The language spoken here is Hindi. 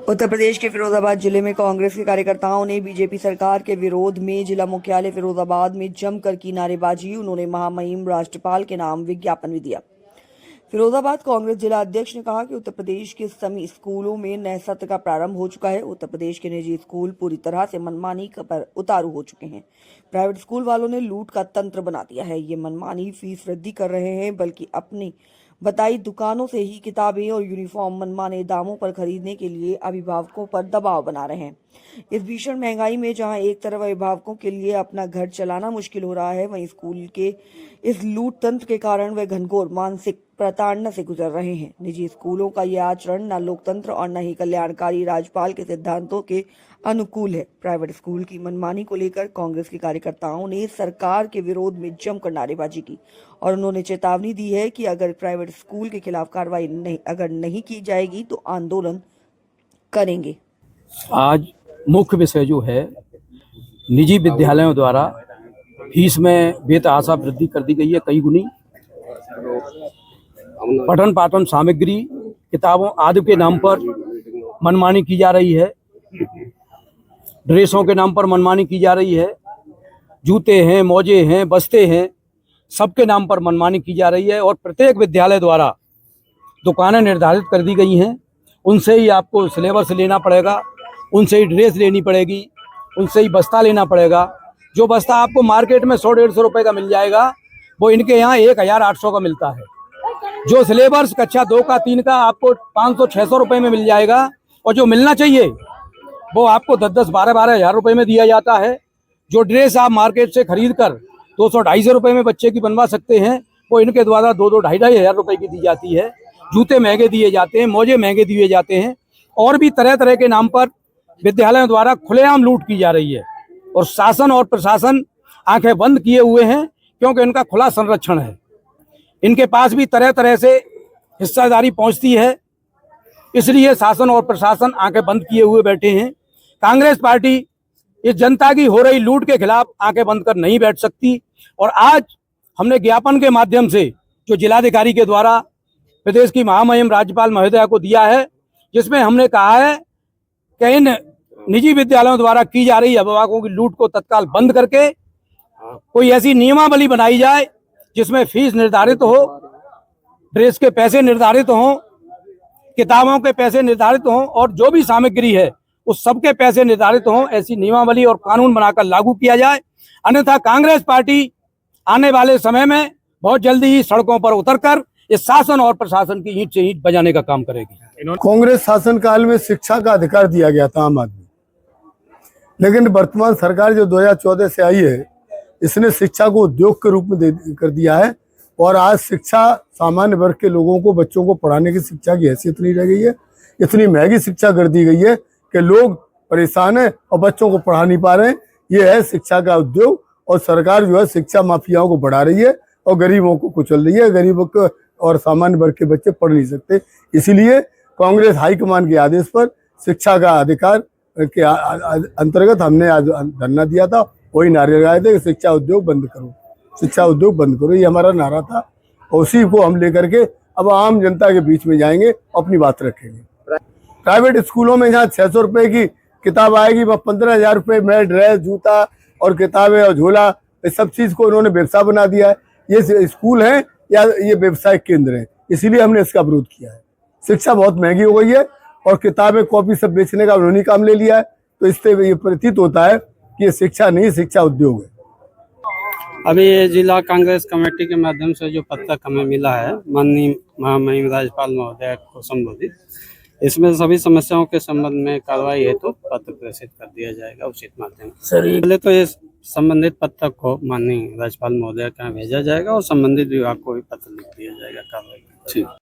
उत्तर प्रदेश के फिरोजाबाद जिले में कांग्रेस के कार्यकर्ताओं ने बीजेपी सरकार के विरोध में जिला मुख्यालय फिरोजाबाद में जमकर की नारेबाजी। उन्होंने महामहिम राज्यपाल के नाम विज्ञापन भी दिया। फिरोजाबाद कांग्रेस जिला अध्यक्ष ने कहा कि उत्तर प्रदेश के सभी स्कूलों में नए सत्र का प्रारंभ हो चुका है। उत्तर प्रदेश के निजी स्कूल पूरी तरह से मनमानी पर उतारू हो चुके हैं। प्राइवेट स्कूल वालों ने लूट का तंत्र बना दिया है। ये मनमानी फीस वृद्धि कर रहे हैं, बल्कि अपनी बताई दुकानों से ही किताबें और यूनिफॉर्म मनमाने दामों पर खरीदने के लिए अभिभावकों पर दबाव बना रहे हैं। इस भीषण महंगाई में जहां एक तरफ अभिभावकों के लिए अपना घर चलाना मुश्किल हो रहा है, वहीं स्कूल के इस लूट तंत्र के कारण वे घनघोर मानसिक प्रताड़ना से गुजर रहे हैं। निजी स्कूलों का यह आचरण न लोकतंत्र और न ही कल्याणकारी राज्यपाल के सिद्धांतों के अनुकूल है। प्राइवेट स्कूल की मनमानी को लेकर कांग्रेस के कार्यकर्ताओं ने सरकार के विरोध में जमकर नारेबाजी की और उन्होंने चेतावनी दी है कि अगर प्राइवेट स्कूल के खिलाफ कार्रवाई नहीं की जाएगी तो आंदोलन करेंगे। आज मुख्य विषय जो है, निजी विद्यालयों द्वारा फीस में बेतहाशा वृद्धि कर दी गई है, कई गुनी। पठन पाठन सामग्री, किताबों आदि के नाम पर मनमानी की जा रही है। ड्रेसों के नाम पर मनमानी की जा रही है। जूते हैं, मोजे हैं, बस्ते हैं, सबके नाम पर मनमानी की जा रही है। और प्रत्येक विद्यालय द्वारा दुकानें निर्धारित कर दी गई हैं। उनसे ही आपको सिलेबस लेना पड़ेगा, उनसे ही ड्रेस लेनी पड़ेगी, उनसे ही बस्ता लेना पड़ेगा। जो बस्ता आपको मार्केट में 100-150 रुपए का मिल जाएगा, वो इनके यहाँ 1800 का मिलता है। जो सिलेबस कक्षा 2 का 3 का आपको 500-600 रुपए में मिल जाएगा, और जो मिलना चाहिए वो आपको 10-10, 12-12 हज़ार रुपए में दिया जाता है। जो ड्रेस आप मार्केट से खरीद कर 200-250 रुपए में बच्चे की बनवा सकते हैं, वो इनके द्वारा 2-2-2.5 हज़ार रुपए की दी जाती है। जूते महंगे दिए जाते हैं, मोजे महंगे दिए जाते हैं, और भी तरह तरह के नाम पर विद्यालयों द्वारा खुलेआम लूट की जा रही है। और शासन और प्रशासन आंखें बंद किए हुए हैं, क्योंकि इनका खुला संरक्षण है। इनके पास भी तरह तरह से हिस्सेदारी पहुंचती है, इसलिए शासन और प्रशासन आंखें बंद किए हुए बैठे हैं। कांग्रेस पार्टी इस जनता की हो रही लूट के खिलाफ आंखें बंद कर नहीं बैठ सकती। और आज हमने ज्ञापन के माध्यम से जो जिलाधिकारी के द्वारा प्रदेश की महामहिम राज्यपाल महोदया को दिया है, जिसमें हमने कहा है कि इन निजी विद्यालयों द्वारा की जा रही अभिभावकों की लूट को तत्काल बंद करके कोई ऐसी नियमावली बनाई जाए जिसमें फीस निर्धारित हो, ड्रेस के पैसे निर्धारित हों, किताबों के पैसे निर्धारित हों, और जो भी सामग्री है उस सबके पैसे निर्धारित हों। ऐसी नियमावली और कानून बनाकर लागू किया जाए। अन्यथा कांग्रेस पार्टी आने वाले समय में बहुत जल्दी ही सड़कों पर उतरकर इस शासन और प्रशासन की ईंट से ईंट बजाने का काम करेगी। कांग्रेस शासन काल में शिक्षा का अधिकार दिया गया था आम आदमी, लेकिन वर्तमान सरकार जो 2014 से आई है, इसने शिक्षा को उद्योग के रूप में कर दिया है। और आज शिक्षा सामान्य वर्ग के लोगों को, बच्चों को पढ़ाने की शिक्षा की हैसियत नहीं रह गई है। इतनी महंगी शिक्षा कर दी गई है कि लोग परेशान हैं और बच्चों को पढ़ा नहीं पा रहे हैं। ये है शिक्षा का उद्योग, और सरकार जो है शिक्षा माफियाओं को बढ़ा रही है और गरीबों को कुचल रही है। गरीबों को और सामान्य वर्ग के बच्चे पढ़ नहीं सकते। इसीलिए कांग्रेस हाईकमान के आदेश पर शिक्षा का अधिकार के अंतर्गत हमने आज धरना दिया था। वही नारे लगाए थे कि शिक्षा उद्योग बंद करो, शिक्षा उद्योग बंद करो, ये हमारा नारा था। और उसी को हम लेकर के अब आम जनता के बीच में जाएंगे, अपनी बात रखेंगे। प्राइवेट स्कूलों में जहाँ 600 रुपए की किताब आएगी, वह 15,000 रुपए में ड्रेस, जूता और किताबें और झोला, इस सब चीज को उन्होंने व्यवसाय बना दिया है। ये स्कूल है या ये व्यवसायिक केंद्र है, इसीलिए हमने इसका विरोध किया है। शिक्षा बहुत महंगी हो गई है और किताबें, कॉपी सब बेचने का उन्होंने काम ले लिया है। तो इससे ये प्रतीत होता है कि ये शिक्षा नहीं, शिक्षा उद्योग है। अभी जिला कांग्रेस कमेटी के माध्यम से जो पत्रक हमें मिला है माननीय महामहिम राज्यपाल महोदय को संबोधित, इसमें सभी समस्याओं के संबंध में कार्रवाई है तो पत्र प्रेषित कर दिया जाएगा उचित माध्यम से। पहले तो ये संबंधित पत्रक को माननीय राज्यपाल महोदय के यहाँ भेजा जाएगा और संबंधित विभाग को भी पत्र लिख दिया जाएगा कार्रवाई। ठीक।